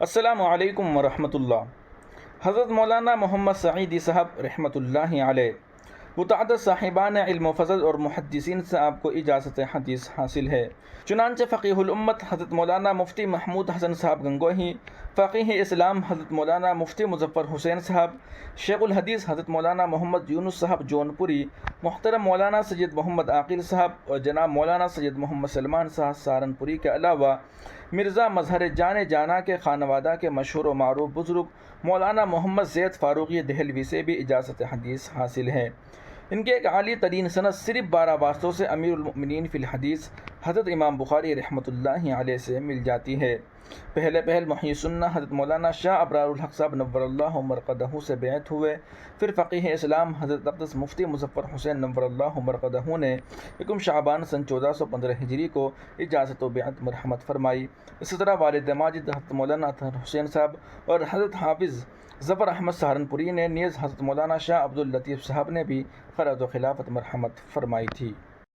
السلام علیکم ورحمۃ اللہ۔ حضرت مولانا محمد سعیدی صاحب رحمۃ اللہ علیہ متعدد صاحبان علم و فضل اور محدثین سے آپ کو اجازت حدیث حاصل ہے۔ چنانچہ فقیہ الامت حضرت مولانا مفتی محمود حسن صاحب گنگوہی، فقیہ اسلام حضرت مولانا مفتی مظفر حسین صاحب، شیخ الحدیث حضرت مولانا محمد یونس صاحب جونپوری، محترم مولانا سید محمد عاقل صاحب اور جناب مولانا سید محمد سلمان صاحب سہارنپوری کے علاوہ مرزا مظہر جان جانا کے خانوادہ کے مشہور و معروف بزرگ مولانا محمد زید فاروقی دہلوی سے بھی اجازت حدیث حاصل ہے۔ ان کے ایک عالی ترین سند صرف 12 واسطوں سے امیر المؤمنین فی الحدیث حضرت امام بخاری رحمۃ اللہ علیہ سے مل جاتی ہے۔ پہل محی سنہ حضرت مولانا شاہ ابرار الحق صاحب نور اللہ مرقدہ سے بیعت ہوئے، پھر فقیہ اسلام حضرت اقدس مفتی مظفر حسین نور اللہ مرقدہ نے 1 شعبان سن 1415 ہجری کو اجازت و بیعت مرحمت فرمائی۔ اسی طرح والد ماجد حضرت مولانا اطہر حسین صاحب اور حضرت حافظ ظفر احمد سہارنپوری نے نیز حضرت مولانا شاہ عبد اللطیف صاحب نے بھی خراج و خلافت مرحمت فرمائی تھی۔